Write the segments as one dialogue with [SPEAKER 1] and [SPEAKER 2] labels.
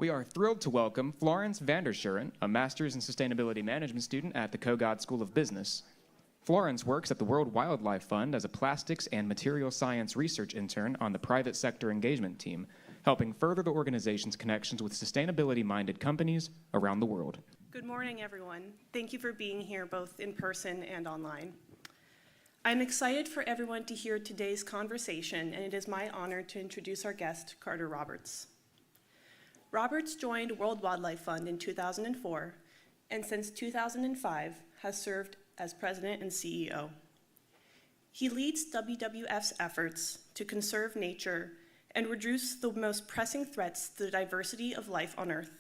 [SPEAKER 1] We are thrilled to welcome Florence Vanderschuren, a Master's in Sustainability Management student at the Kogod School of Business. Florence works at the World Wildlife Fund as a plastics and material science research intern on the private sector engagement team, helping further the organization's connections with sustainability-minded companies around the world.
[SPEAKER 2] Good morning, everyone. Thank you for being here both in person and online. I'm excited for everyone to hear today's conversation, and it is my honor to introduce our guest, Carter Roberts. Roberts joined World Wildlife Fund in 2004, and since 2005 has served as president and CEO. He leads WWF's efforts to conserve nature and reduce the most pressing threats to the diversity of life on Earth.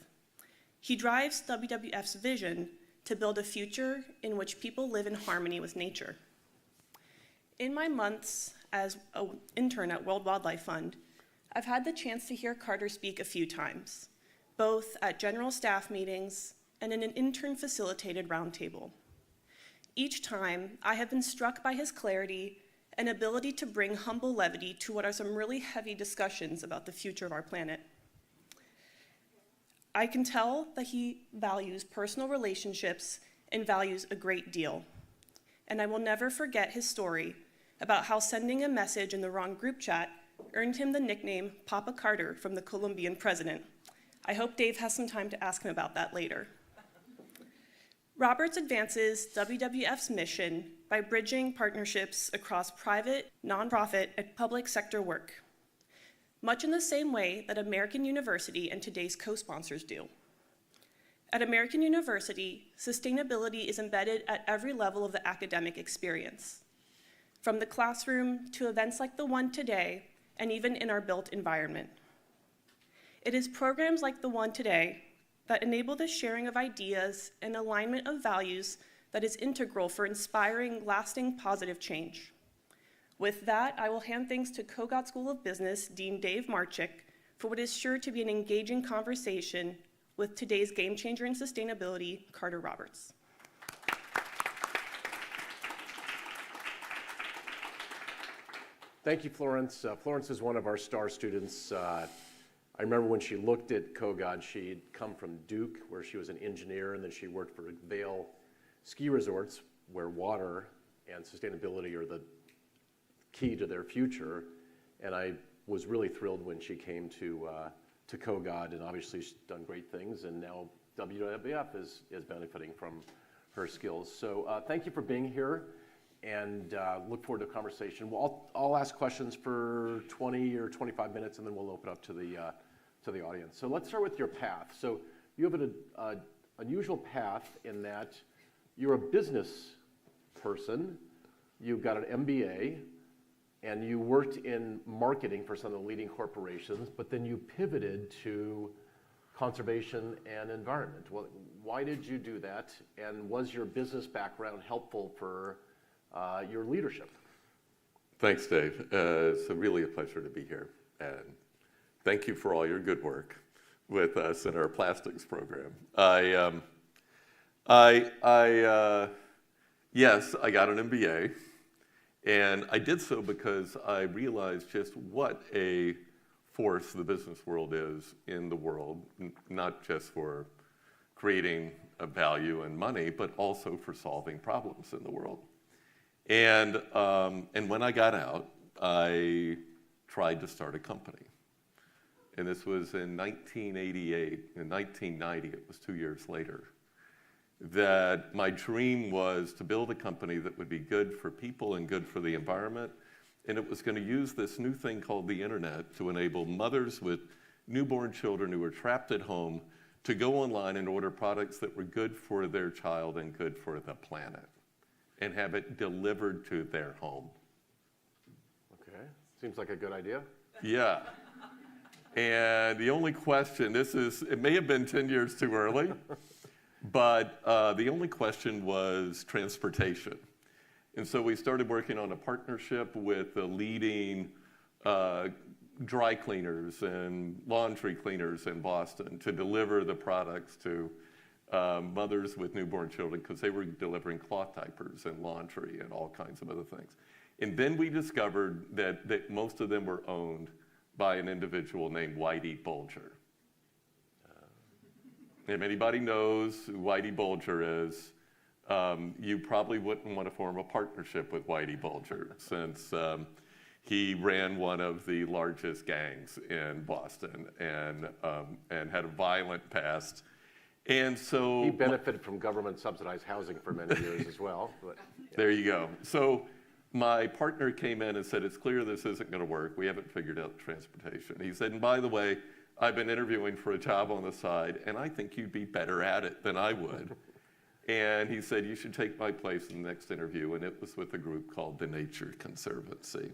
[SPEAKER 2] He drives WWF's vision to build a future in which people live in harmony with nature. In my months as an intern at World Wildlife Fund, I've had the chance to hear Carter speak a few times, both at general staff meetings and in an intern-facilitated roundtable. Each time, I have been struck by his clarity and ability to bring humble levity to what are some really heavy discussions about the future of our planet. I can tell that he values personal relationships and values a great deal. And I will never forget his story about how sending a message in the wrong group chat earned him the nickname Papa Carter from the Colombian president. I hope Dave has some time to ask him about that later. Roberts advances WWF's mission by bridging partnerships across private, nonprofit, and public sector work, much in the same way that American University and today's co-sponsors do. At American University, sustainability is embedded at every level of the academic experience, from the classroom to events like the one today, and even in our built environment. It is programs like the one today that enable the sharing of ideas and alignment of values that is integral for inspiring, lasting, positive change. With that, I will hand things to Kogod School of Business Dean Dave Marchick for what is sure to be an engaging conversation with today's game changer in sustainability, Carter Roberts.
[SPEAKER 3] Thank you, Florence. Florence is one of our star students. I remember when she looked at Kogod, she'd come from Duke, where she was an engineer, and then she worked for Vail ski resorts, where water and sustainability are the key to their future. And I was really thrilled when she came to Kogod, and obviously she's done great things, and now WWF is benefiting from her skills. So thank you for being here, and look forward to a conversation. Well, I'll ask questions for 20 or 25 minutes, and then we'll open up to the audience. So let's start with your path. So you have an unusual path in that you're a business person, you've got an MBA, and you worked in marketing for some of the leading corporations, but then you pivoted to conservation and environment. Well, why did you do that? And was your business background helpful for your leadership?
[SPEAKER 4] Thanks, Dave. It's really a pleasure to be here. And thank you for all your good work with us in our plastics program. Yes, I got an MBA. And I did so because I realized just what a force the business world is in the world, not just for creating a value and money, but also for solving problems in the world. And when I got out, I tried to start a company. And this was in 1988. In 1990, it was 2 years later, that my dream was to build a company that would be good for people and good for the environment. And it was going to use this new thing called the internet to enable mothers with newborn children who were trapped at home to go online and order products that were good for their child and good for the planet, and have it delivered to their home.
[SPEAKER 3] Okay, seems like a good idea.
[SPEAKER 4] Yeah. And the only question, it may have been 10 years too early, but the only question was transportation. And so we started working on a partnership with the leading dry cleaners and laundry cleaners in Boston to deliver the products to mothers with newborn children, because they were delivering cloth diapers and laundry and all kinds of other things. And then we discovered that most of them were owned by an individual named Whitey Bulger. if anybody knows who Whitey Bulger is, you probably wouldn't want to form a partnership with Whitey Bulger since he ran one of the largest gangs in Boston and had a violent past. And so
[SPEAKER 3] He benefited from government subsidized housing for many years as well. But, yeah.
[SPEAKER 4] there you go. So my partner came in and said, it's clear this isn't going to work. We haven't figured out transportation. He said, and by the way, I've been interviewing for a job on the side, and I think you'd be better at it than I would. And he said, you should take my place in the next interview. And it was with a group called the Nature Conservancy,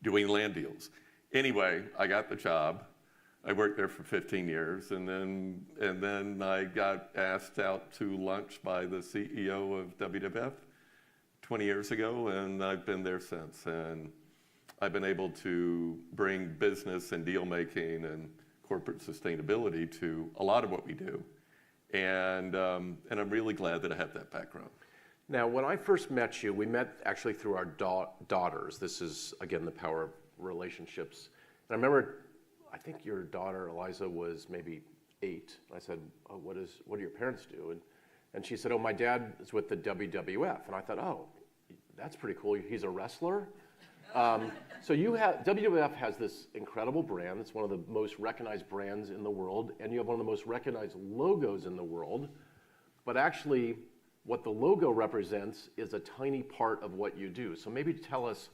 [SPEAKER 4] doing land deals. Anyway, I got the job. I worked there for 15 years, and then I got asked out to lunch by the CEO of WWF 20 years ago, and I've been there since. And I've been able to bring business and deal making and corporate sustainability to a lot of what we do. And I'm really glad that I have that background.
[SPEAKER 3] Now, when I first met you, we met actually through our daughters. This is, again, the power of relationships. And I remember, I think your daughter, Eliza, was maybe 8. I said, oh, what do your parents do? And she said, oh, my dad is with the WWF. And I thought, oh, that's pretty cool. He's a wrestler? So WWF has this incredible brand. It's one of the most recognized brands in the world, and you have one of the most recognized logos in the world. But actually, what the logo represents is a tiny part of what you do. So maybe tell us,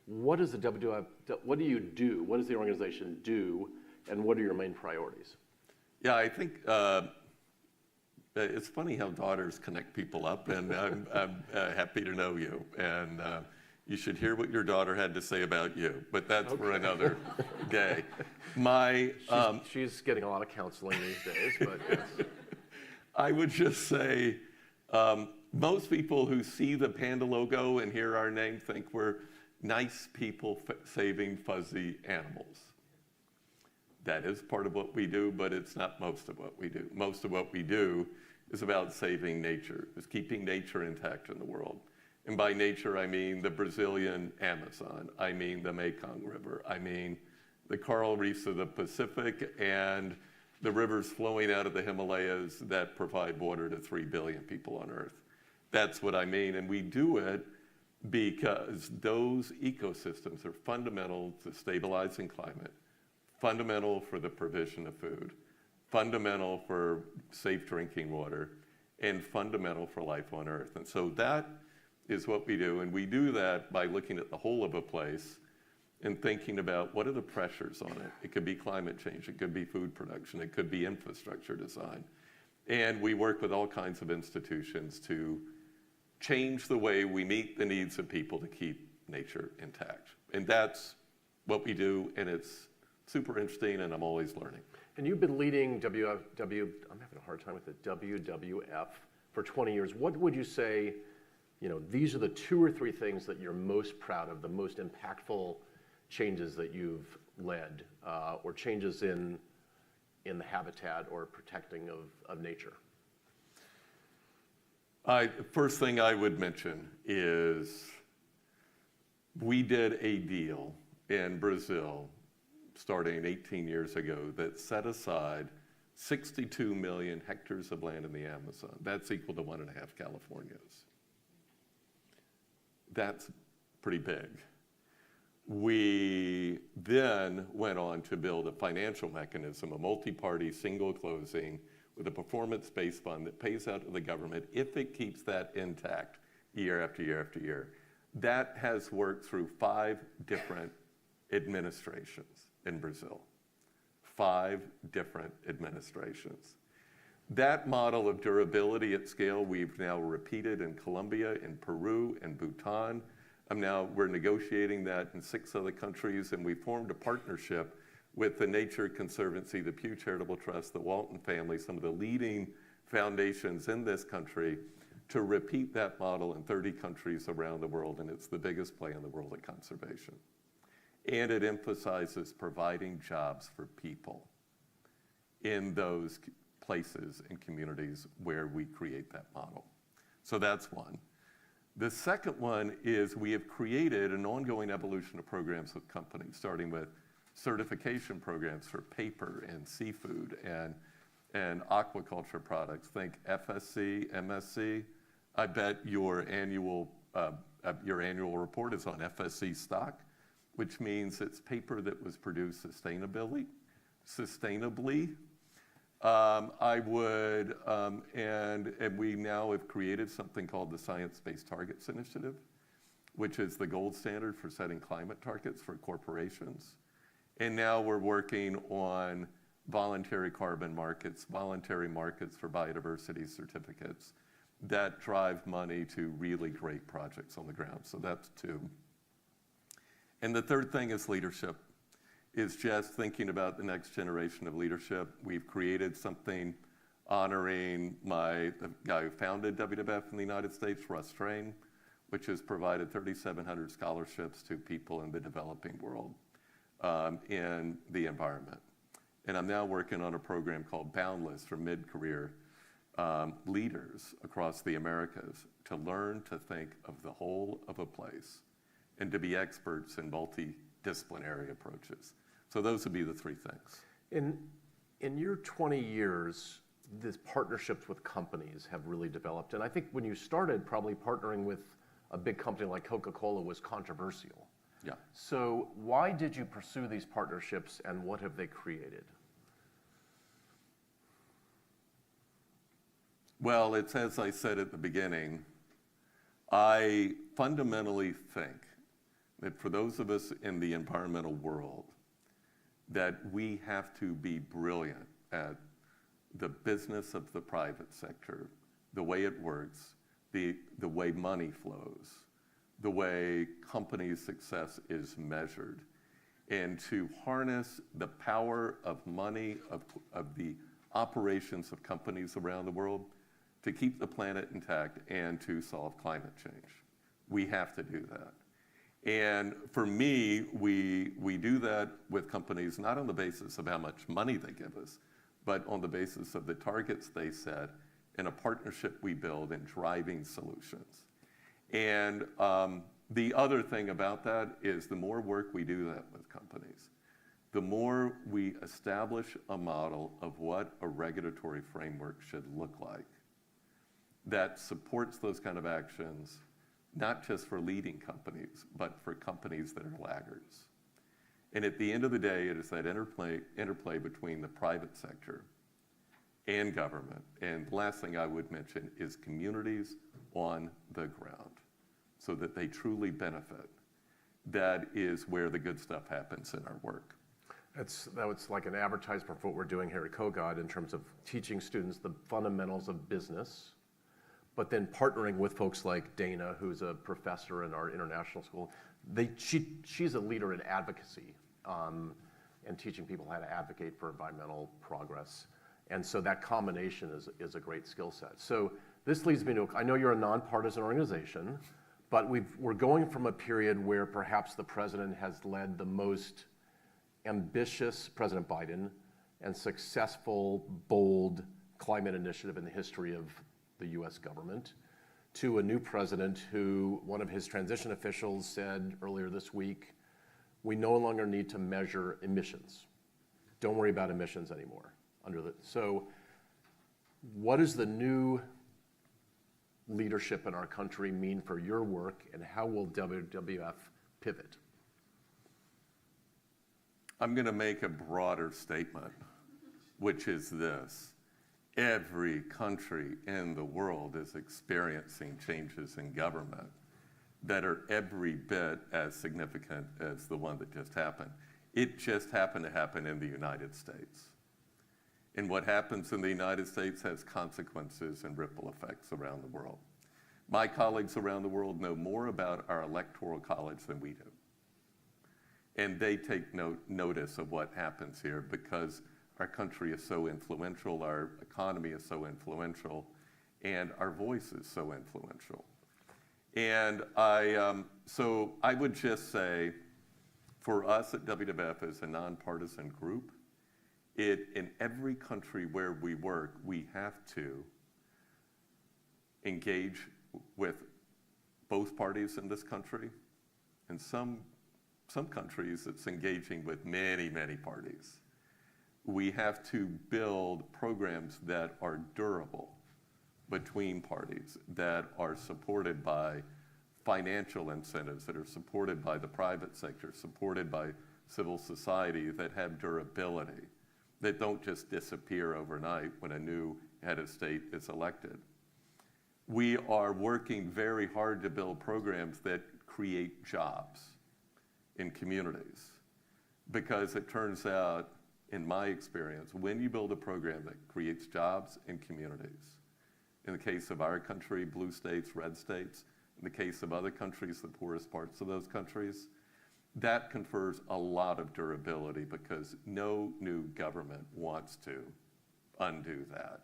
[SPEAKER 3] what does the WWF, what do you do? What does the organization do, and what are your main priorities?
[SPEAKER 4] Yeah, I think it's funny how daughters connect people up, and I'm happy to know you. And you should hear what your daughter had to say about you, but that's for another day.
[SPEAKER 3] She's getting a lot of counseling these days, but yes.
[SPEAKER 4] I would just say most people who see the panda logo and hear our name think we're nice people saving fuzzy animals. That is part of what we do, but it's not most of what we do. Most of what we do is about saving nature, is keeping nature intact in the world. And by nature, I mean the Brazilian Amazon, I mean the Mekong River, I mean the coral reefs of the Pacific and the rivers flowing out of the Himalayas that provide water to 3 billion people on Earth. That's what I mean, and we do it because those ecosystems are fundamental to stabilizing climate, fundamental for the provision of food, fundamental for safe drinking water, and fundamental for life on Earth. And so that is what we do, and we do that by looking at the whole of a place and thinking about what are the pressures on it. It could be climate change, it could be food production, it could be infrastructure design. And we work with all kinds of institutions to change the way we meet the needs of people to keep nature intact. And that's what we do, and it's super interesting, and I'm always learning.
[SPEAKER 3] And you've been leading I'm having a hard time with the WWF for 20 years. What would you say, these are the 2 or 3 things that you're most proud of, the most impactful changes that you've led, or changes in the habitat or protecting of nature?
[SPEAKER 4] First thing I would mention is we did a deal in Brazil starting 18 years ago that set aside 62 million hectares of land in the Amazon. That's equal to 1.5 Californias. That's pretty big. We then went on to build a financial mechanism, a multi-party single closing with a performance-based fund that pays out to the government if it keeps that intact year after year after year. That has worked through 5 different administrations in Brazil. 5 different administrations. That model of durability at scale we've now repeated in Colombia, in Peru, and Bhutan. We're negotiating that in 6 other countries, and we formed a partnership with the Nature Conservancy, the Pew Charitable Trust, the Walton family, some of the leading foundations in this country, to repeat that model in 30 countries around the world, and it's the biggest play in the world at conservation. And it emphasizes providing jobs for people in those places and communities where we create that model. So that's one. The second one is we have created an ongoing evolution of programs with companies, starting with certification programs for paper and seafood and aquaculture products. Think FSC, MSC. I bet your annual report is on FSC stock, which means it's paper that was produced sustainably. And we now have created something called the Science-Based Targets Initiative, which is the gold standard for setting climate targets for corporations. And now we're working on voluntary carbon markets, voluntary markets for biodiversity certificates that drive money to really great projects on the ground. So that's two. And the third thing is leadership, is just thinking about the next generation of leadership. We've created something honoring the guy who founded WWF in the United States, Russ Train, which has provided 3,700 scholarships to people in the developing world in the environment. And I'm now working on a program called Boundless for mid-career leaders across the Americas to learn to think of the whole of a place and to be experts in multidisciplinary approaches. So those would be the three things.
[SPEAKER 3] In your 20 years, these partnerships with companies have really developed. And I think when you started, probably partnering with a big company like Coca-Cola was controversial.
[SPEAKER 4] Yeah.
[SPEAKER 3] So why did you pursue these partnerships, and what have they created?
[SPEAKER 4] Well, it's as I said at the beginning, I fundamentally think that for those of us in the environmental world, that we have to be brilliant at the business of the private sector, the way it works, the way money flows, the way company success is measured, and to harness the power of money, of the operations of companies around the world to keep the planet intact and to solve climate change. We have to do that. And for me, we do that with companies not on the basis of how much money they give us, but on the basis of the targets they set and a partnership we build in driving solutions. And the other thing about that is the more work we do that with companies, the more we establish a model of what a regulatory framework should look like that supports those kind of actions, not just for leading companies, but for companies that are laggards. And at the end of the day, it is that interplay between the private sector and government. And the last thing I would mention is communities on the ground so that they truly benefit. That is where the good stuff happens in our work.
[SPEAKER 3] That was like an advertisement for what we're doing here at COGOD in terms of teaching students the fundamentals of business, but then partnering with folks like Dana, who's a professor in our international school. She's a leader in advocacy and teaching people how to advocate for environmental progress. And so that combination is a great skill set. So this leads me to, I know you're a nonpartisan organization, but we're going from a period where perhaps the president has led the most ambitious, President Biden, and successful, bold climate initiative in the history of the US government, to a new president who, one of his transition officials said earlier this week, we no longer need to measure emissions. Don't worry about emissions anymore. So what does the new leadership in our country mean for your work, and how will WWF pivot?
[SPEAKER 4] I'm going to make a broader statement, which is this. Every country in the world is experiencing changes in government that are every bit as significant as the one that just happened. It just happened to happen in the United States. And what happens in the United States has consequences and ripple effects around the world. My colleagues around the world know more about our electoral college than we do. And they take notice of what happens here because our country is so influential, our economy is so influential, and our voice is so influential. And so I would just say, for us at WWF as a nonpartisan group, in every country where we work, we have to engage with both parties in this country. In some countries, it's engaging with many, many parties. we have to build programs that are durable between parties, that are supported by financial incentives, that are supported by the private sector, supported by civil society, that have durability, that don't just disappear overnight when a new head of state is elected. We are working very hard to build programs that create jobs in communities, because it turns out, in my experience, when you build a program that creates jobs in communities, in the case of our country, blue states, red states, in the case of other countries, the poorest parts of those countries, that confers a lot of durability, because no new government wants to undo that.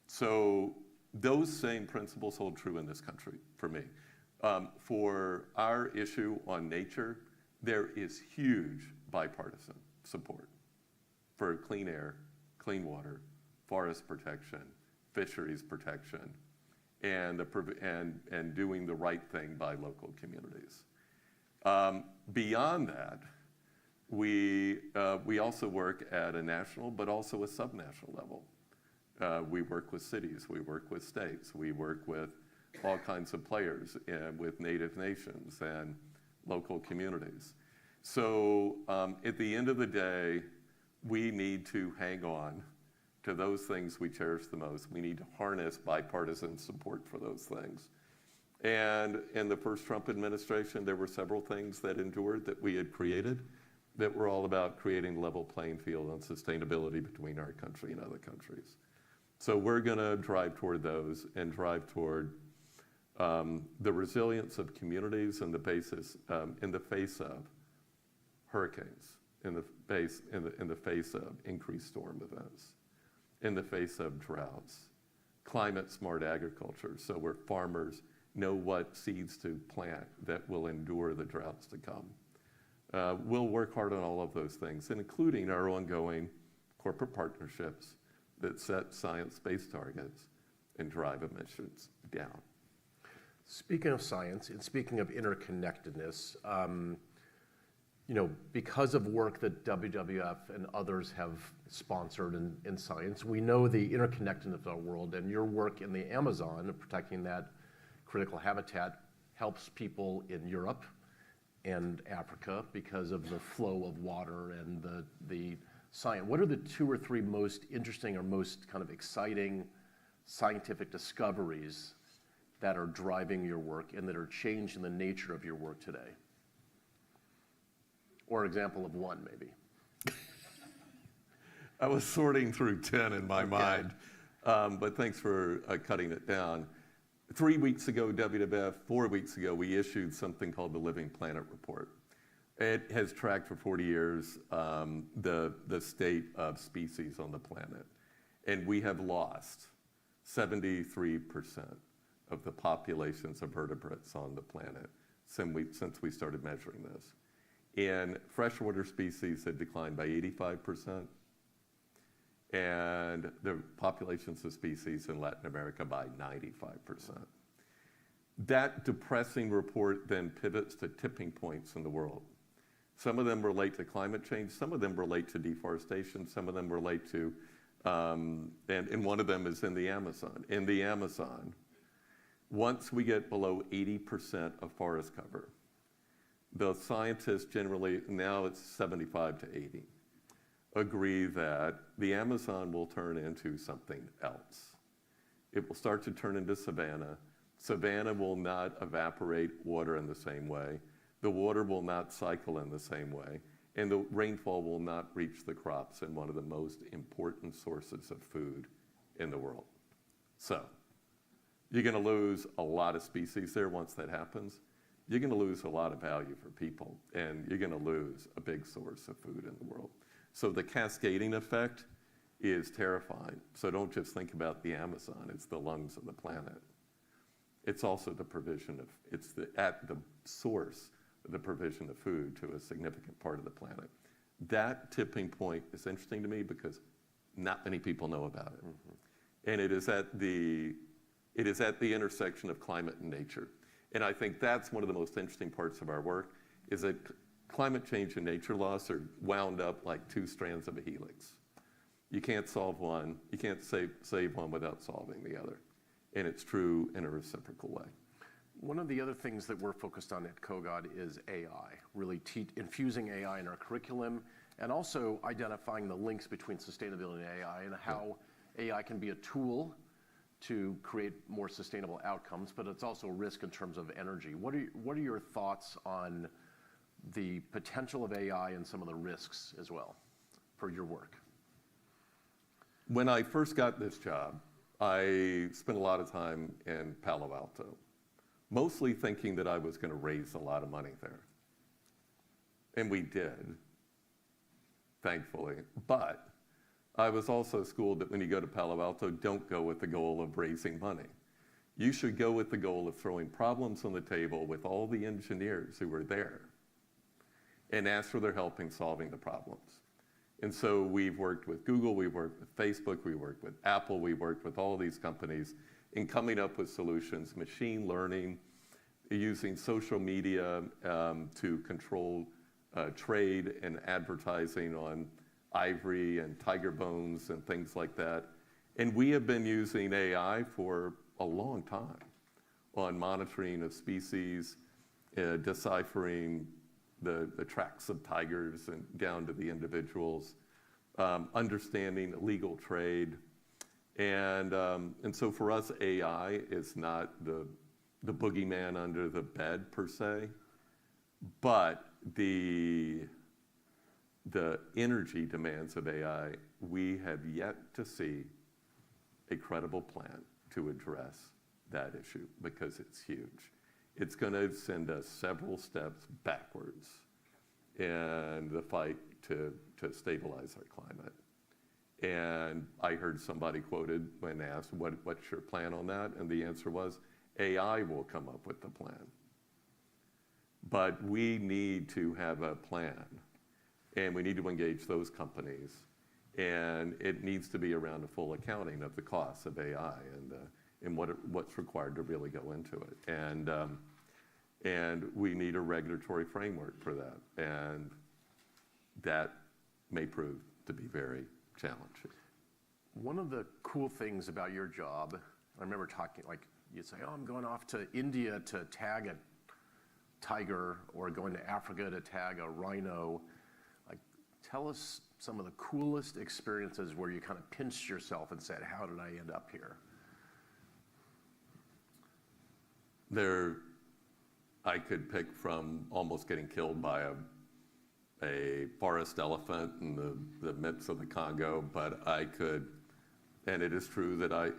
[SPEAKER 4] So those same principles hold true in this country for me. For our issue on nature, there is huge bipartisan support for clean air, clean water, forest protection, fisheries protection, and doing the right thing by local communities. Beyond that, we also work at a national but also a subnational level. We work with cities, we work with states, we work with all kinds of players, with native nations and local communities. So at the end of the day, we need to hang on to those things we cherish the most. We need to harness bipartisan support for those things. And in the first Trump administration, there were several things that endured that we had created that were all about creating a level playing field on sustainability between our country and other countries. So we're going to drive toward those and drive toward the resilience of communities in the face of hurricanes, in the face of increased storm events, in the face of droughts, climate smart agriculture, so where farmers know what seeds to plant that will endure the droughts to come. We'll work hard on all of those things, including our ongoing corporate partnerships that set science-based targets and drive emissions down.
[SPEAKER 3] Speaking of science and speaking of interconnectedness, because of work that WWF and others have sponsored in science, we know the interconnectedness of our world, and your work in the Amazon, protecting that critical habitat, helps people in Europe and Africa because of the flow of water and the science. What are the 2 or 3 most interesting or most kind of exciting scientific discoveries that are driving your work and that are changing the nature of your work today? Or example of one, maybe.
[SPEAKER 4] I was sorting through 10 in my mind, but thanks for cutting it down. 3 weeks ago, WWF, 4 weeks ago, we issued something called the Living Planet Report. It has tracked for 40 years the state of species on the planet. And we have lost 73% of the populations of vertebrates on the planet since we started measuring this. And freshwater species had declined by 85%, and the populations of species in Latin America by 95%. That depressing report then pivots to tipping points in the world. Some of them relate to climate change, some of them relate to deforestation, some of them relate to, and one of them is in the Amazon. In the Amazon, once we get below 80% of forest cover, the scientists generally, now it's 75 to 80, agree that the Amazon will turn into something else. It will start to turn into savanna. Savanna will not evaporate water in the same way. The water will not cycle in the same way. And the rainfall will not reach the crops in one of the most important sources of food in the world. So, you're going to lose a lot of species there once that happens. You're going to lose a lot of value for people, and you're going to lose a big source of food in the world. So the cascading effect is terrifying. So don't just think about the Amazon, it's the lungs of the planet. It's also the provision of, at the source of the provision of food to a significant part of the planet. That tipping point is interesting to me because not many people know about it. Mm-hmm. And it is at the intersection of climate and nature. And I think that's one of the most interesting parts of our work, is that climate change and nature loss are wound up like 2 strands of a helix. You can't solve one, you can't save one without solving the other. And it's true in a reciprocal way.
[SPEAKER 3] One of the other things that we're focused on at KOGOD is AI, really infusing AI in our curriculum, and also identifying the links between sustainability and AI, and how AI can be a tool to create more sustainable outcomes, but it's also a risk in terms of energy. What are your thoughts on the potential of AI and some of the risks as well for your work?
[SPEAKER 4] When I first got this job, I spent a lot of time in Palo Alto, mostly thinking that I was going to raise a lot of money there. And we did, thankfully. But I was also schooled that when you go to Palo Alto, don't go with the goal of raising money. You should go with the goal of throwing problems on the table with all the engineers who were there and ask for their help in solving the problems. And so we've worked with Google, we've worked with Facebook, we worked with Apple, we worked with all these companies in coming up with solutions, machine learning, using social media to control trade and advertising on ivory and tiger bones and things like that. And we have been using AI for a long time on monitoring of species, deciphering the tracks of tigers and down to the individuals, understanding illegal trade. And so for us, AI is not the boogeyman under the bed per se, but the energy demands of AI, we have yet to see a credible plan to address that issue because it's huge. It's going to send us several steps backwards in the fight to stabilize our climate. And I heard somebody quoted when asked, what's your plan on that? And the answer was, AI will come up with the plan. But we need to have a plan, and we need to engage those companies, and it needs to be around a full accounting of the costs of AI and what's required to really go into it. And we need a regulatory framework for that, and that may prove to be very challenging.
[SPEAKER 3] One of the cool things about your job, I remember talking, like you'd say, oh, I'm going off to India to tag a tiger, or going to Africa to tag a rhino. Like, tell us some of the coolest experiences where you kind of pinched yourself and said, how did I end up here?
[SPEAKER 4] I could pick from almost getting killed by a forest elephant in the midst of the Congo, but I could, and it is true that I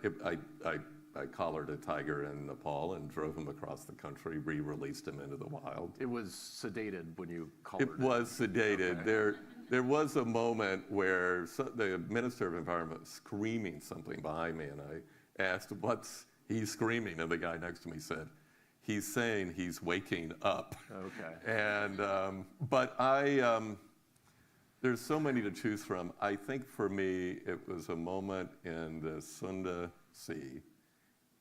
[SPEAKER 4] collared a tiger in Nepal and drove him across the country, re-released him into the wild.
[SPEAKER 3] It was sedated when you collared it?
[SPEAKER 4] It was sedated.
[SPEAKER 3] Okay.
[SPEAKER 4] There was a moment where the Minister of Environment was screaming something behind me, and I asked, what's he screaming? And the guy next to me said, he's saying he's waking up.
[SPEAKER 3] Okay.
[SPEAKER 4] And, but there's so many to choose from. I think for me, it was a moment in the Sunda Sea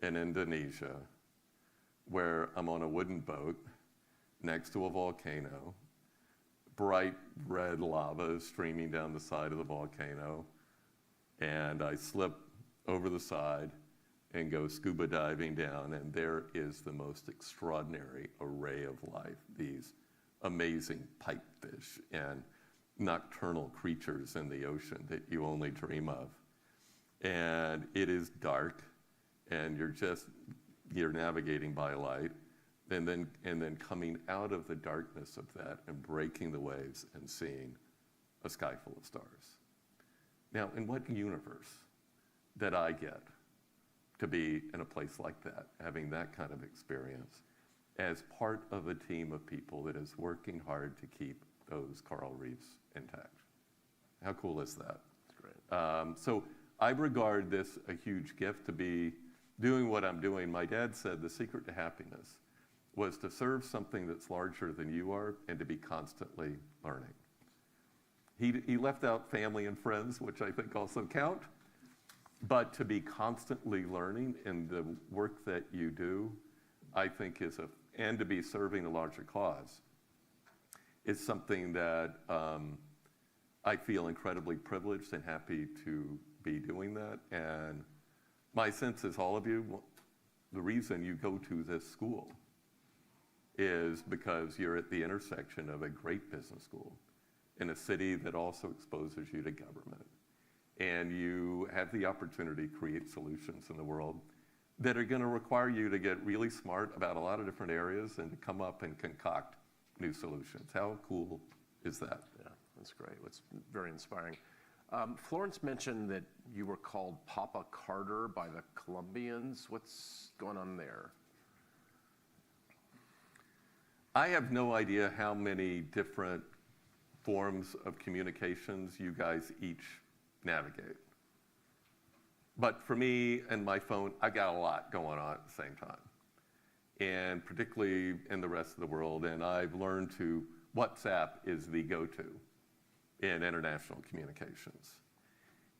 [SPEAKER 4] in Indonesia where I'm on a wooden boat next to a volcano, bright red lava is streaming down the side of the volcano, and I slip over the side and go scuba diving down, and there is the most extraordinary array of life, these amazing pipefish and nocturnal creatures in the ocean that you only dream of. And it is dark, and you're navigating by light, and then coming out of the darkness of that and breaking the waves and seeing a sky full of stars. Now, in what universe did I get to be in a place like that, having that kind of experience, as part of a team of people that is working hard to keep those coral reefs intact? How cool is that?
[SPEAKER 3] That's great.
[SPEAKER 4] So I regard this a huge gift to be doing what I'm doing. My dad said the secret to happiness was to serve something that's larger than you are and to be constantly learning. He left out family and friends, which I think also count, but to be constantly learning in the work that you do, I think and to be serving a larger cause is something that I feel incredibly privileged and happy to be doing that. And my sense is all of you, the reason you go to this school is because you're at the intersection of a great business school in a city that also exposes you to government. And you have the opportunity to create solutions in the world that are going to require you to get really smart about a lot of different areas and to come up and concoct new solutions. How cool is that?
[SPEAKER 3] Yeah, that's great. It's very inspiring. Florence mentioned that you were called Papa Carter by the Colombians. What's going on there?
[SPEAKER 4] I have no idea how many different forms of communications you guys each navigate. But for me and my phone, I got a lot going on at the same time. And particularly in the rest of the world. And I've learned WhatsApp is the go-to in international communications.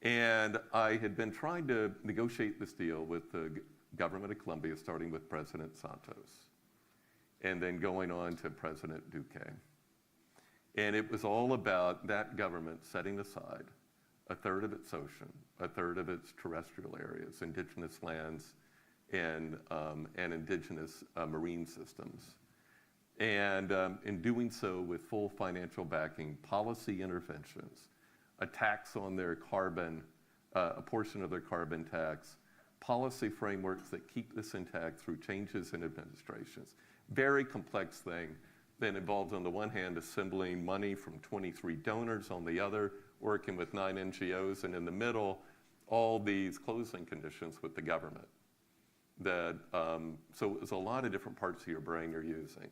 [SPEAKER 4] And I had been trying to negotiate this deal with the government of Colombia, starting with President Santos, and then going on to President Duque. And it was all about that government setting aside a third of its ocean, a third of its terrestrial areas, indigenous lands, and indigenous marine systems. And in doing so with full financial backing, policy interventions, a tax on their carbon, a portion of their carbon tax, policy frameworks that keep this intact through changes in administrations. Very complex thing that involves, on the one hand, assembling money from 23 donors, on the other, working with 9 NGOs, and in the middle, all these closing conditions with the government. So it was a lot of different parts of your brain you're using.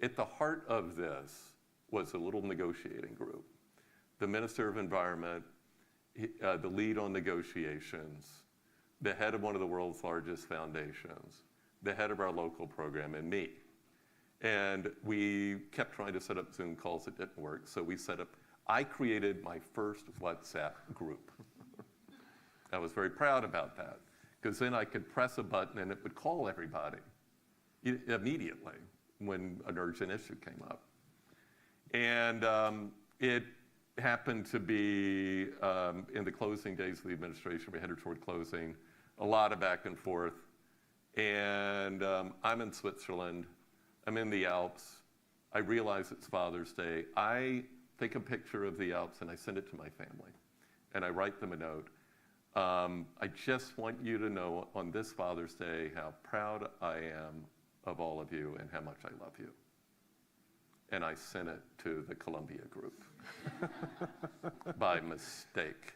[SPEAKER 4] At the heart of this was a little negotiating group. The Minister of Environment, the lead on negotiations, the head of one of the world's largest foundations, the head of our local program, and me. And we kept trying to set up Zoom calls that didn't work, so I created my first WhatsApp group. I was very proud about that, because then I could press a button and it would call everybody immediately when an urgent issue came up. And it happened to be in the closing days of the administration, we headed toward closing, a lot of back and forth. And I'm in Switzerland, I'm in the Alps, I realize it's Father's Day. I take a picture of the Alps and I send it to my family. And I write them a note. I just want you to know on this Father's Day how proud I am of all of you and how much I love you. And I sent it to the Columbia group by mistake.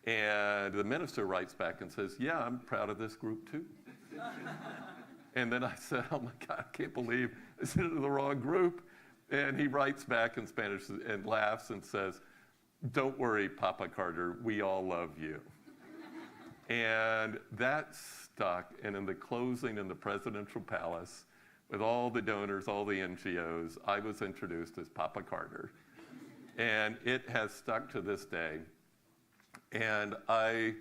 [SPEAKER 4] And the minister writes back and says, yeah, I'm proud of this group too. And then I said, oh my God, I can't believe I sent it to the wrong group. And he writes back in Spanish and laughs and says, don't worry, Papa Carter, we all love you. And that stuck, and in the closing in the presidential palace, with all the donors, all the NGOs, I was introduced as Papa Carter. And it has stuck to this day. And I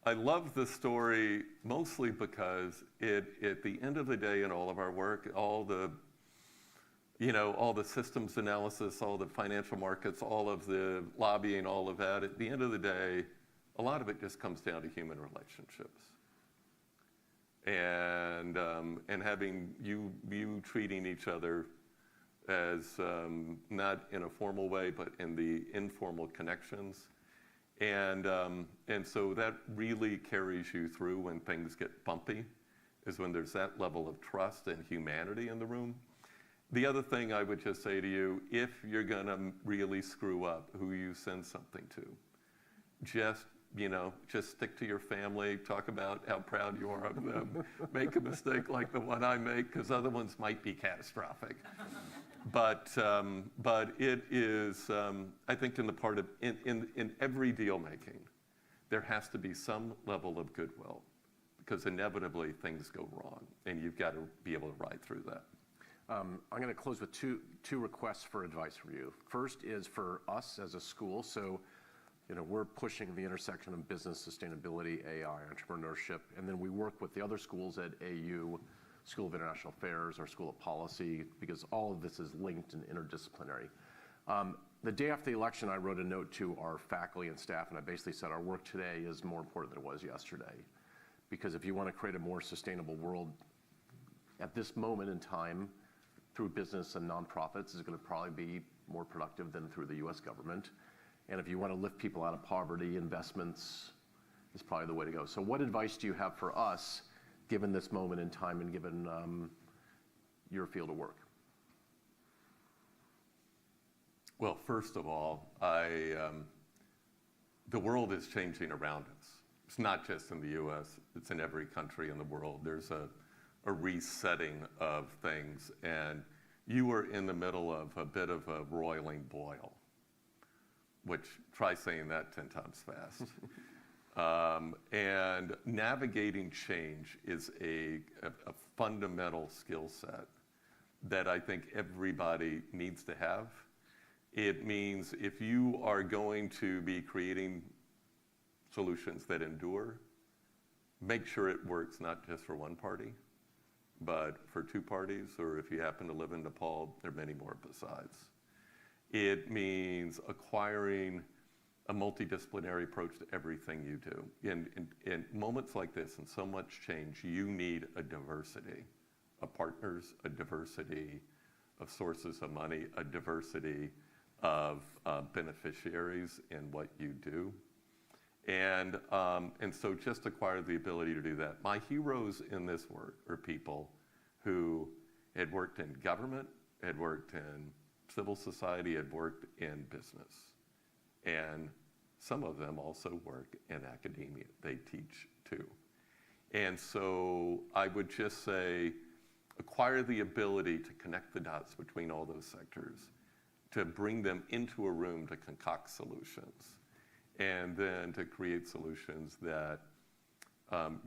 [SPEAKER 4] love the story mostly because at the end of the day in all of our work, all the systems analysis, all the financial markets, all of the lobbying, all of that, at the end of the day, a lot of it just comes down to human relationships. And having you treating each other as not in a formal way, but in the informal connections. And so that really carries you through when things get bumpy, is when there's that level of trust and humanity in the room. The other thing I would just say to you, if you're gonna really screw up who you send something to, just stick to your family, talk about how proud you are of them, make a mistake like the one I make, because other ones might be catastrophic. But it is, I think in every deal making, there has to be some level of goodwill, because inevitably things go wrong, and you've got to be able to ride through that.
[SPEAKER 3] I'm going to close with two requests for advice from you. First is for us as a school. So, we're pushing the intersection of business, sustainability, AI, entrepreneurship, and then we work with the other schools at AU, School of International Affairs, our School of Policy, because all of this is linked and interdisciplinary. The day after the election, I wrote a note to our faculty and staff, and I basically said our work today is more important than it was yesterday. Because if you want to create a more sustainable world at this moment in time, through business and nonprofits is going to probably be more productive than through the US government. And if you want to lift people out of poverty, investments is probably the way to go. So what advice do you have for us, given this moment in time and given your field of work?
[SPEAKER 4] Well, first of all, the world is changing around us. It's not just in the US, it's in every country in the world. There's a resetting of things, and you are in the middle of a bit of a roiling boil, which try saying that 10 times fast. And navigating change is a fundamental skill set that I think everybody needs to have. It means if you are going to be creating solutions that endure, make sure it works not just for one party, but for two parties, or if you happen to live in Nepal, there are many more besides. It means acquiring a multidisciplinary approach to everything you do. In moments like this and so much change, you need a diversity of partners, a diversity of sources of money, a diversity of beneficiaries in what you do. And so just acquire the ability to do that. My heroes in this work are people who had worked in government, had worked in civil society, had worked in business. And some of them also work in academia. They teach too. And so I would just say, acquire the ability to connect the dots between all those sectors, to bring them into a room to concoct solutions, and then to create solutions that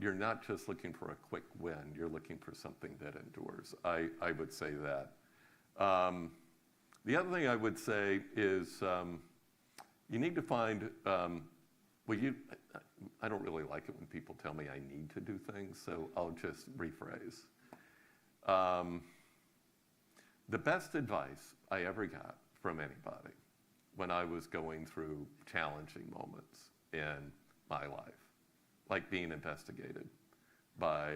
[SPEAKER 4] you're not just looking for a quick win, you're looking for something that endures. I would say that. The other thing I would say is you need to find, I don't really like it when people tell me I need to do things, so I'll just rephrase. The best advice I ever got from anybody when I was going through challenging moments in my life, like being investigated by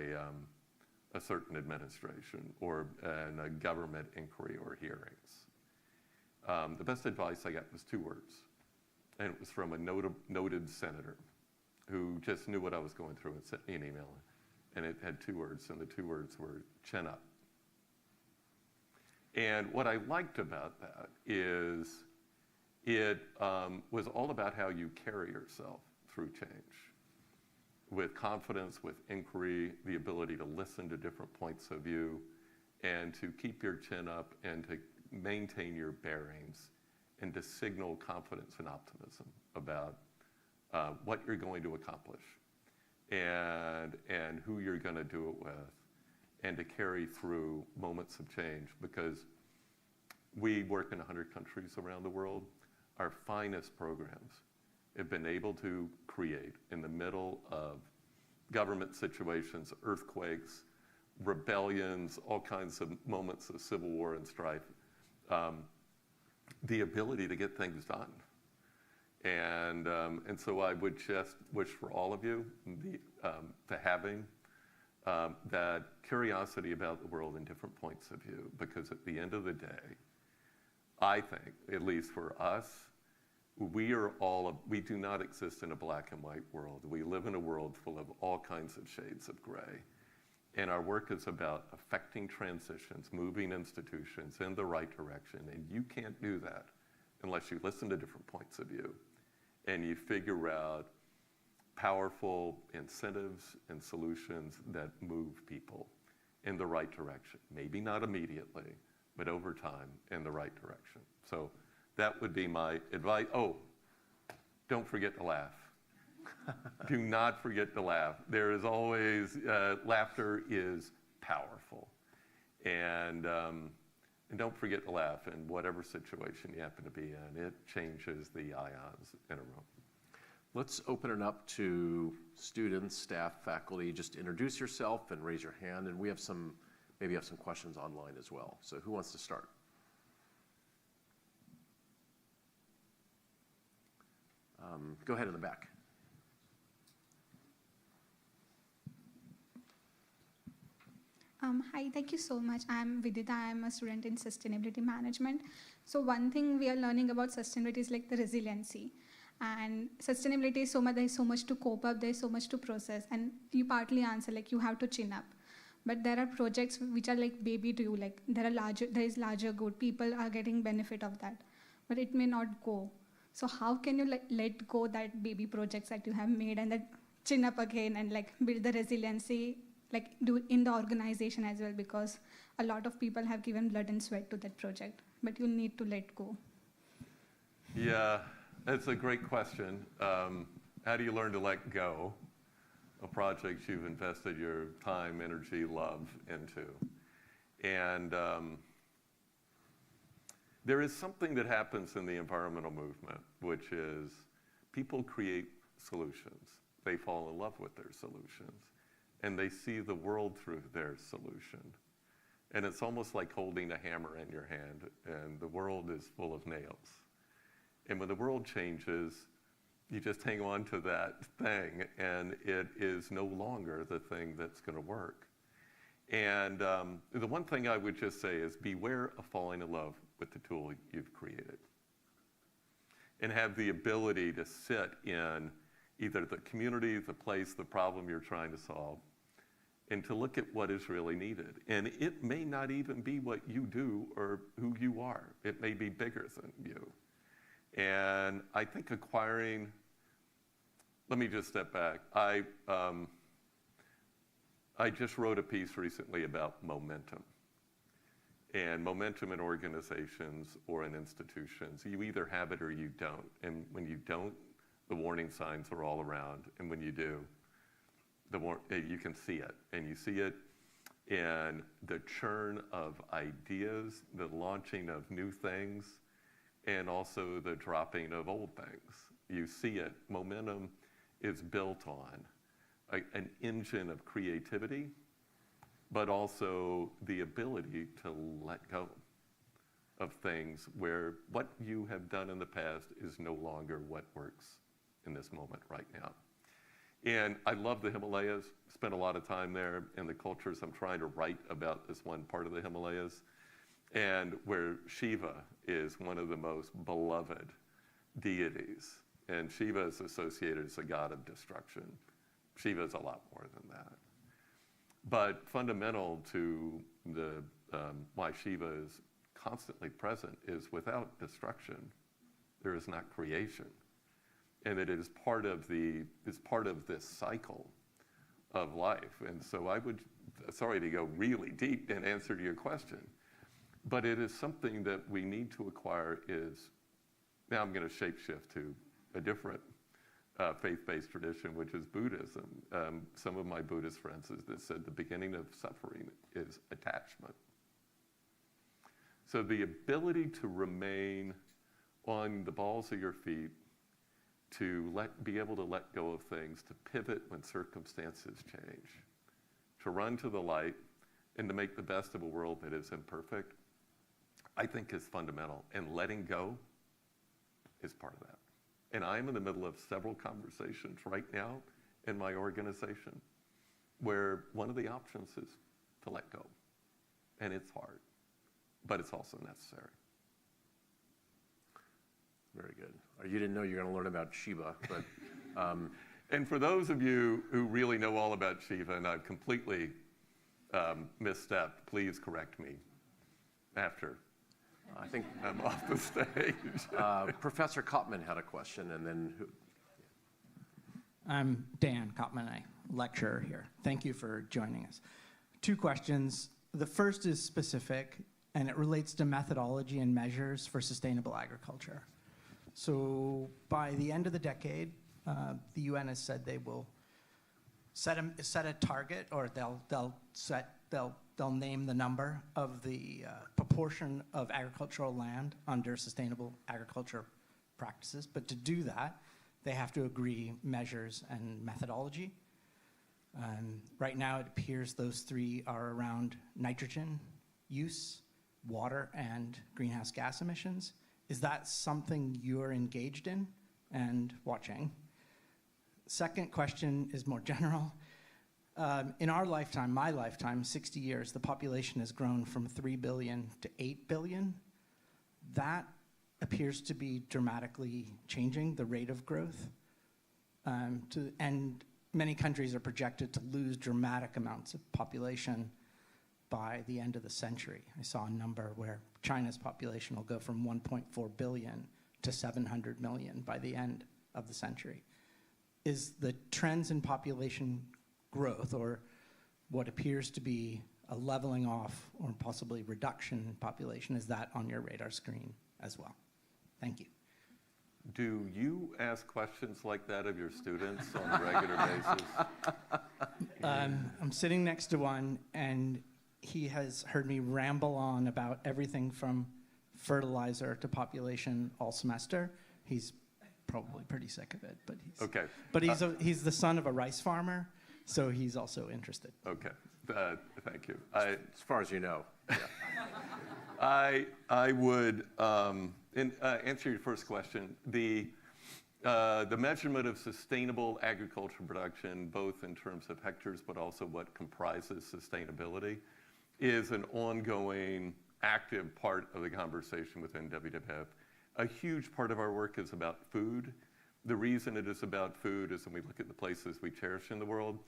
[SPEAKER 4] a certain administration or in a government inquiry or hearings. The best advice I got was 2 words, and it was from a noted senator who just knew what I was going through and sent me an email, and it had 2 words, and the 2 words were chin up. And what I liked about that is it was all about how you carry yourself through change, with confidence, with inquiry, the ability to listen to different points of view, and to keep your chin up and to maintain your bearings, and to signal confidence and optimism about what you're going to accomplish and who you're going to do it with, and to carry through moments of change, because we work in 100 countries around the world. Our finest programs have been able to create, in the middle of government situations, earthquakes, rebellions, all kinds of moments of civil war and strife, the ability to get things done. And so I would just wish for all of you to having that curiosity about the world and different points of view, because at the end of the day, I think, at least for us, we do not exist in a black and white world. We live in a world full of all kinds of shades of gray. And our work is about affecting transitions, moving institutions in the right direction. And you can't do that unless you listen to different points of view and you figure out powerful incentives and solutions that move people in the right direction. Maybe not immediately, but over time in the right direction. So that would be my advice. Oh, don't forget to laugh. Do not forget to laugh. There is always, laughter is powerful. And don't forget to laugh in whatever situation you happen to be in. It changes the ions in a room.
[SPEAKER 3] Let's open it up to students, staff, faculty. Just introduce yourself and raise your hand. And we have maybe have some questions online as well. So who wants to start? Go ahead in the back.
[SPEAKER 5] Hi, thank you so much. I'm Vidita. I'm a student in sustainability management. So one thing we are learning about sustainability is like the resiliency. And sustainability is so much, there's so much to cope up, there's so much to process. And you partly answer, like you have to chin up. But there are projects which are like baby to you, like there is larger good. People are getting benefit of that. But it may not go. So how can you let go that baby projects that you have made and then chin up again and like build the resiliency, like do in the organization as well, because a lot of people have given blood and sweat to that project, but you need to let go.
[SPEAKER 4] Yeah, that's a great question. How do you learn to let go of projects you've invested your time, energy, love into? And there is something that happens in the environmental movement, which is people create solutions. They fall in love with their solutions, and they see the world through their solution. And it's almost like holding a hammer in your hand, and the world is full of nails. And when the world changes, you just hang on to that thing, and it is no longer the thing that's going to work. And the one thing I would just say is beware of falling in love with the tool you've created, and have the ability to sit in either the community, the place, the problem you're trying to solve, and to look at what is really needed. And it may not even be what you do or who you are. It may be bigger than you. And I think let me just step back. I just wrote a piece recently about momentum. And momentum in organizations or in institutions, you either have it or you don't. And when you don't, the warning signs are all around. And when you do, you can see it. And you see it in the churn of ideas, the launching of new things, and also the dropping of old things. You see it. Momentum is built on an engine of creativity, but also the ability to let go of things where what you have done in the past is no longer what works in this moment right now. And I love the Himalayas, spent a lot of time there, and the cultures. I'm trying to write about this one part of the Himalayas, and where Shiva is one of the most beloved deities. And Shiva is associated as a god of destruction. Shiva is a lot more than that. But fundamental to the why Shiva is constantly present is without destruction, there is not creation. And that it is part of this cycle of life. And so I would, sorry to go really deep in answer to your question, but it is something that we need to acquire now I'm going to shapeshift to a different faith-based tradition, which is Buddhism. Some of my Buddhist friends have said the beginning of suffering is attachment. So the ability to remain on the balls of your feet, to be able to let go of things, to pivot when circumstances change, to run to the light, and to make the best of a world that is imperfect, I think is fundamental. And letting go is part of that. And I'm in the middle of several conversations right now in my organization where one of the options is to let go. And it's hard, but it's also necessary.
[SPEAKER 3] Very good. You didn't know you were going to learn about Shiva, but...
[SPEAKER 4] And for those of you who really know all about Shiva, and I've completely misstepped, please correct me after
[SPEAKER 3] I think
[SPEAKER 4] I'm off the stage.
[SPEAKER 3] Professor Kopman had a question, and then who?
[SPEAKER 6] I'm Dan Kopman, a lecturer here. Thank you for joining us. 2 questions. The first is specific, and it relates to methodology and measures for sustainable agriculture. So by the end of the decade, the UN has said they will set a target, or they'll name the number of the proportion of agricultural land under sustainable agriculture practices. But to do that, they have to agree measures and methodology. Right now, it appears those 3 are around nitrogen use, water, and greenhouse gas emissions. Is that something you're engaged in? and watching. Second question is more general. In our lifetime, my lifetime, 60 years, the population has grown from 3 billion to 8 billion. That appears to be dramatically changing the rate of growth. And many countries are projected to lose dramatic amounts of population by the end of the century. I saw a number where China's population will go from 1.4 billion to 700 million by the end of the century. Is the trends in population growth, or what appears to be a leveling off or possibly reduction in population, is that on your radar screen as well? Thank you.
[SPEAKER 4] Do you ask questions like that of your students on a regular basis?
[SPEAKER 6] I'm sitting next to one, and he has heard me ramble on about everything from fertilizer to population all semester. He's probably pretty sick of it, but he's
[SPEAKER 4] Okay.
[SPEAKER 6] But he's the son of a rice farmer, so he's also interested.
[SPEAKER 4] Okay. Thank you.
[SPEAKER 3] As far as you know.
[SPEAKER 4] I would answer your first question. The measurement of sustainable agricultural production, both in terms of hectares, but also what comprises sustainability, is an ongoing, active part of the conversation within WWF. A huge part of our work is about food. The reason it is about food is when we look at the places we cherish in the world,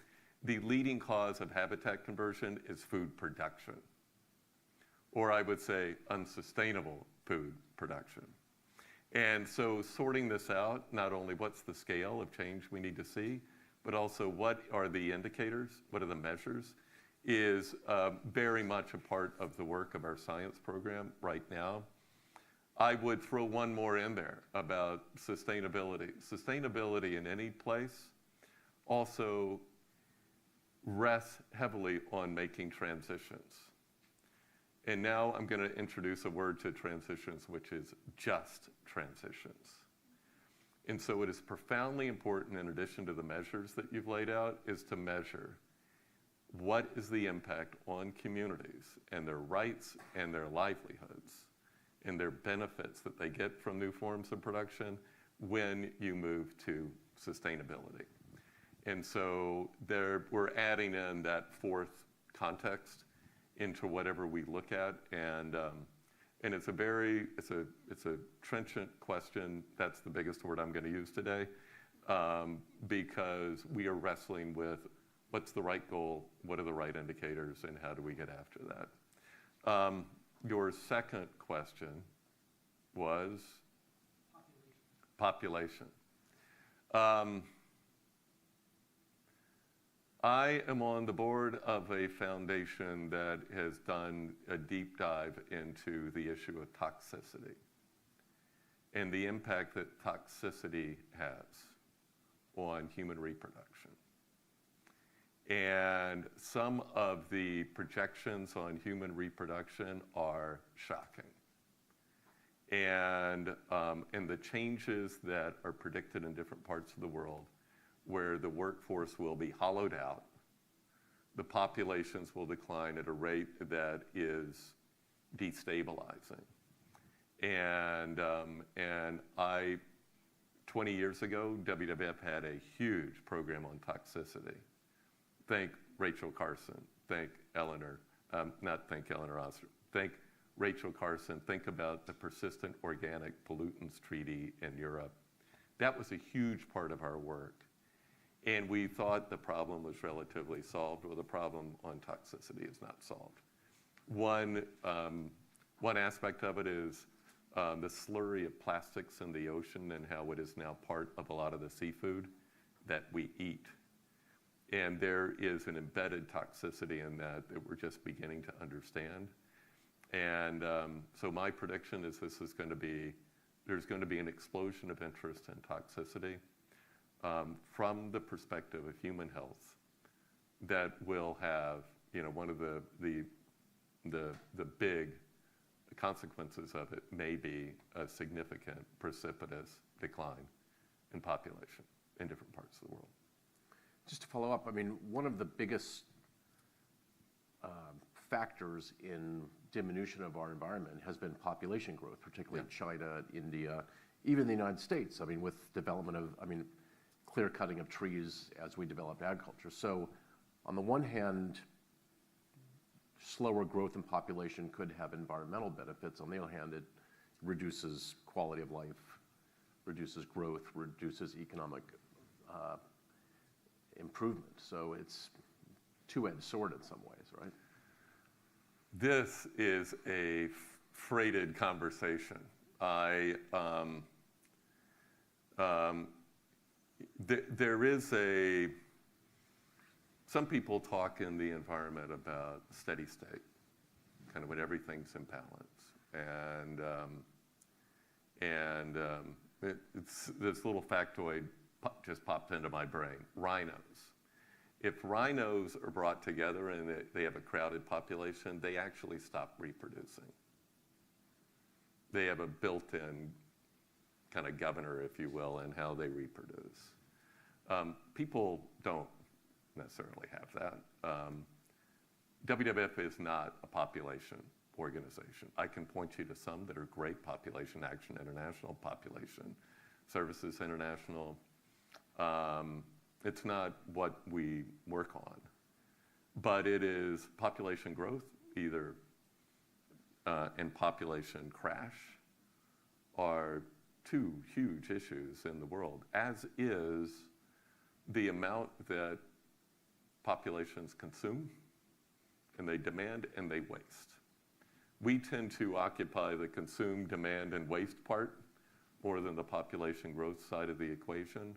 [SPEAKER 4] the leading cause of habitat conversion is food production, or I would say unsustainable food production. And so sorting this out, not only what's the scale of change we need to see, but also what are the indicators, what are the measures, is very much a part of the work of our science program right now. I would throw one more in there about sustainability. Sustainability in any place also rests heavily on making transitions. And now I'm going to introduce a word to transitions, which is just transitions. And so it is profoundly important, in addition to the measures that you've laid out, is to measure what is the impact on communities and their rights and their livelihoods and their benefits that they get from new forms of production when you move to sustainability. And so we're adding in that fourth context into whatever we look at, and it's a trenchant question. That's the biggest word I'm going to use today, because we are wrestling with what's the right goal, what are the right indicators, and how do we get after that. Your second question was population. I am on the board of a foundation that has done a deep dive into the issue of toxicity and the impact that toxicity has on human reproduction. And some of the projections on human reproduction are shocking. And the changes that are predicted in different parts of the world, where the workforce will be hollowed out, the populations will decline at a rate that is destabilizing. And 20 years ago, WWF had a huge program on toxicity. Thank Rachel Carson, thank Eleanor, not thank Eleanor Oster, thank Rachel Carson. Think about the Persistent Organic Pollutants Treaty in Europe. That was a huge part of our work. And we thought the problem was relatively solved, or the problem on toxicity is not solved. One aspect of it is the slurry of plastics in the ocean and how it is now part of a lot of the seafood that we eat. And there is an embedded toxicity in that we're just beginning to understand. And so my prediction is there's going to be an explosion of interest in toxicity from the perspective of human health that will have, one of the big consequences of it may be a significant precipitous decline in population in different parts of the world.
[SPEAKER 3] Just to follow up, I mean, one of the biggest factors in diminution of our environment has been population growth, particularly in China, India, even in the United States, I mean, with development of, I mean, clear cutting of trees as we developed agriculture. So on the one hand, slower growth in population could have environmental benefits. On the other hand, it reduces quality of life, reduces growth, reduces economic improvement. So it's two-edged sword in some ways, right?
[SPEAKER 4] This is a freighted conversation. There is some people talk in the environment about steady state, kind of when everything's in balance. It's this little factoid just popped into my brain. Rhinos. If rhinos are brought together and they have a crowded population, they actually stop reproducing. They have a built-in kind of governor, if you will, in how they reproduce. People don't necessarily have that. WWF is not a population organization. I can point you to some that are great: Population Action International, Population Services International. It's not what we work on, but it is population growth, either and population crash are two huge issues in the world, as is the amount that populations consume, and they demand and they waste. We tend to occupy the consume, demand, and waste part more than the population growth side of the equation.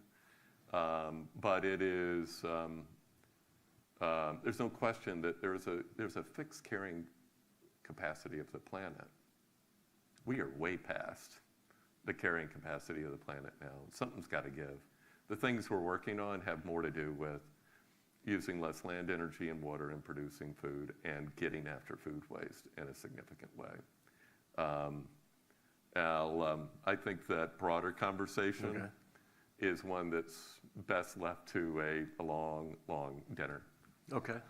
[SPEAKER 4] But it is, there's no question that there's a fixed carrying capacity of the planet. We are way past the carrying capacity of the planet now. Something's got to give. The things we're working on have more to do with using less land, energy, and water in producing food and getting after food waste in a significant way. I think that broader conversation is one that's best left to a long, long dinner.
[SPEAKER 3] Okay.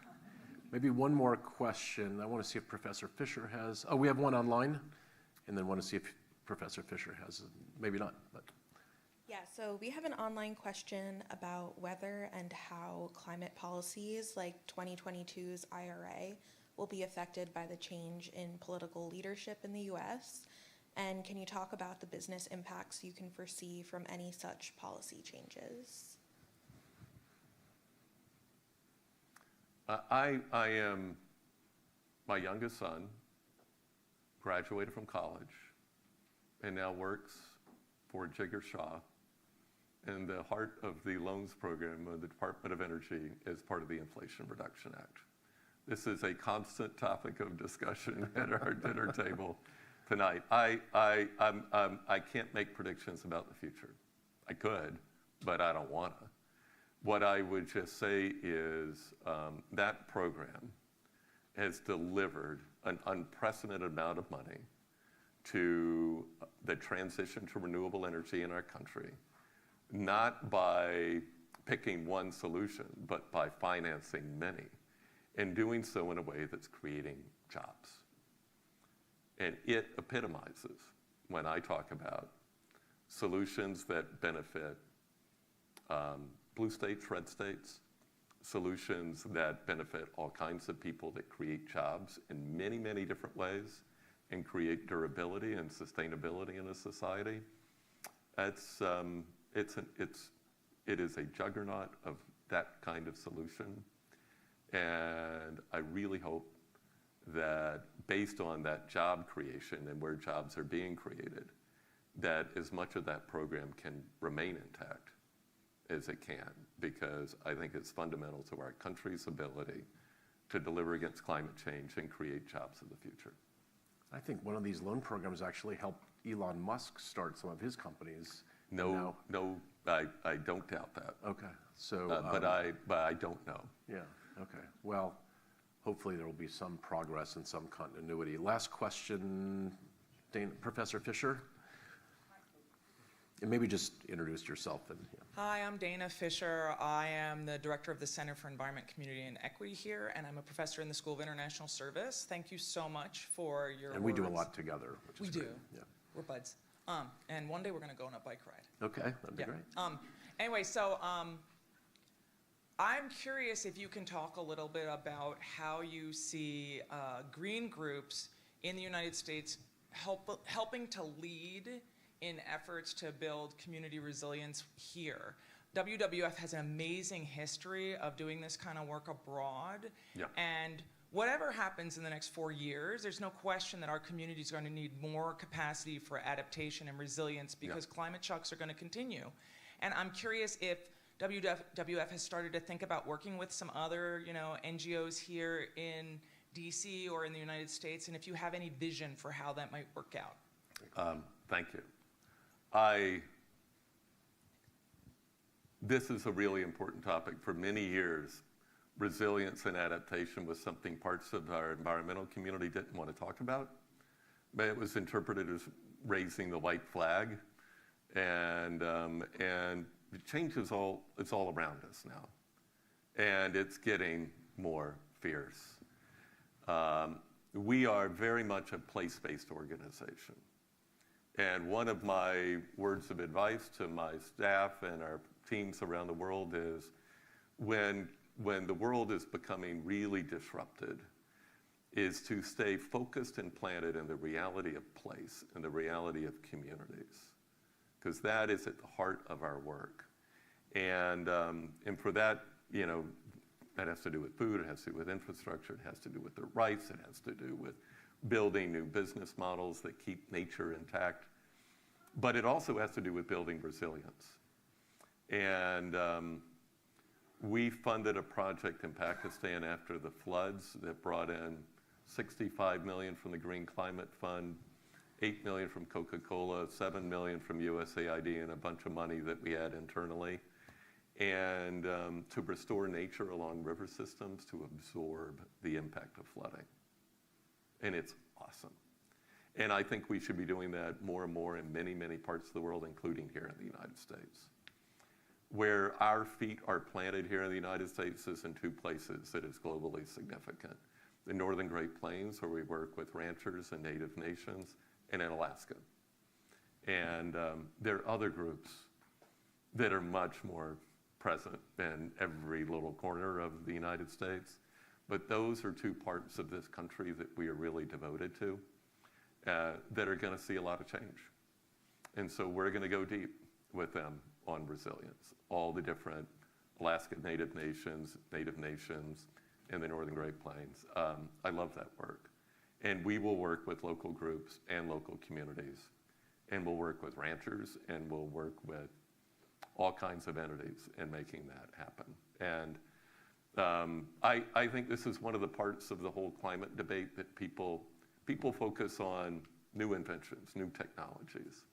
[SPEAKER 3] Maybe one more question. I want to see if Professor Fisher has, we have one online, and then want to see if Professor Fisher has, maybe not, but.
[SPEAKER 7] Yeah, so we have an online question about whether and how climate policies like 2022's IRA will be affected by the change in political leadership in the US. And can you talk about the business impacts you can foresee from any such policy changes?
[SPEAKER 4] My youngest son graduated from college and now works for Jigger Shaw in the heart of the loans program of the Department of Energy as part of the Inflation Reduction Act. This is a constant topic of discussion at our dinner table tonight. I can't make predictions about the future. I could, but I don't want to. What I would just say is that program has delivered an unprecedented amount of money to the transition to renewable energy in our country, not by picking one solution, but by financing many, and doing so in a way that's creating jobs. And it epitomizes, when I talk about solutions that benefit blue states, red states, solutions that benefit all kinds of people, that create jobs in many, many different ways and create durability and sustainability in a society. It is a juggernaut of that kind of solution. And I really hope that based on that job creation and where jobs are being created, that as much of that program can remain intact as it can, because I think it's fundamental to our country's ability to deliver against climate change and create jobs of the future.
[SPEAKER 3] I think one of these loan programs actually helped Elon Musk start some of his companies.
[SPEAKER 4] No, I don't doubt that.
[SPEAKER 3] Okay, so.
[SPEAKER 4] But I don't know.
[SPEAKER 3] Yeah, okay. Well, hopefully there will be some progress and some continuity. Last question, Professor Fisher? And maybe just introduce yourself.
[SPEAKER 8] Hi, I'm Dana Fisher. I am the director of the Center for Environment, Community, and Equity here, and I'm a professor in the School of International Service. Thank you so much for your
[SPEAKER 3] And we do a
[SPEAKER 8] words.
[SPEAKER 3] lot together, which is great.
[SPEAKER 8] We do.
[SPEAKER 3] Yeah.
[SPEAKER 8] We're buds. And one day we're going to go on a bike ride.
[SPEAKER 3] Okay, that'd be great.
[SPEAKER 8] Anyway, so I'm curious if you can talk a little bit about how you see green groups in the United States helping to lead in efforts to build community resilience here. WWF has an amazing history of doing this kind of work abroad.
[SPEAKER 4] Yeah.
[SPEAKER 8] And whatever happens in the next 4 years, there's no question that our community is going to need more capacity for adaptation and resilience because climate shocks are going to continue. And I'm curious if WWF has started to think about working with some other, NGOs here in DC or in the United States, and if you have any vision for how that might work out.
[SPEAKER 4] Thank you. This is a really important topic. For many years, resilience and adaptation was something parts of our environmental community didn't want to talk about, but it was interpreted as raising the white flag, and the change is it's all around us now, and it's getting more fierce. We are very much a place-based organization, and one of my words of advice to my staff and our teams around the world is when the world is becoming really disrupted, is to stay focused and planted in the reality of place and the reality of communities, because that is at the heart of our work. And for that, that has to do with food, it has to do with infrastructure, it has to do with their rights, it has to do with building new business models that keep nature intact, but it also has to do with building resilience. And we funded a project in Pakistan after the floods that brought in $65 million from the Green Climate Fund, $8 million from Coca-Cola, $7 million from USAID, and a bunch of money that we had internally, and to restore nature along river systems to absorb the impact of flooding. And it's awesome. And I think we should be doing that more and more in many, many parts of the world, including here in the United States. Where our feet are planted here in the United States is in two places that is globally significant. The Northern Great Plains, where we work with ranchers and native nations, and in Alaska. And there are other groups that are much more present in every little corner of the United States. But those are two parts of this country that we are really devoted to that are going to see a lot of change. And so we're going to go deep with them on resilience, all the different Alaska Native Nations, and the Northern Great Plains. I love that work. And we will work with local groups and local communities, and we'll work with ranchers, and we'll work with all kinds of entities in making that happen. And I think this is one of the parts of the whole climate debate that people focus on new inventions, new technologies.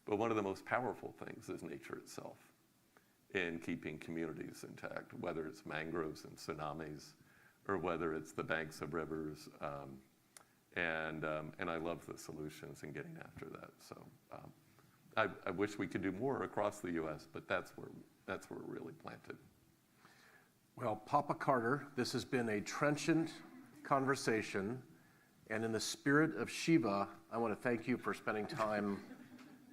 [SPEAKER 4] But one of the most powerful things is nature itself in keeping communities intact, whether it's mangroves and tsunamis, or whether it's the banks of rivers. And I love the solutions in getting after that. So I wish we could do more across the U.S., but that's where we're really planted.
[SPEAKER 3] Well, Papa Carter, this has been a trenchant conversation. And in the spirit of Shiva, I want to thank you for spending time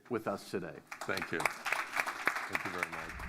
[SPEAKER 3] with us today.
[SPEAKER 4] Thank you. Thank you very much.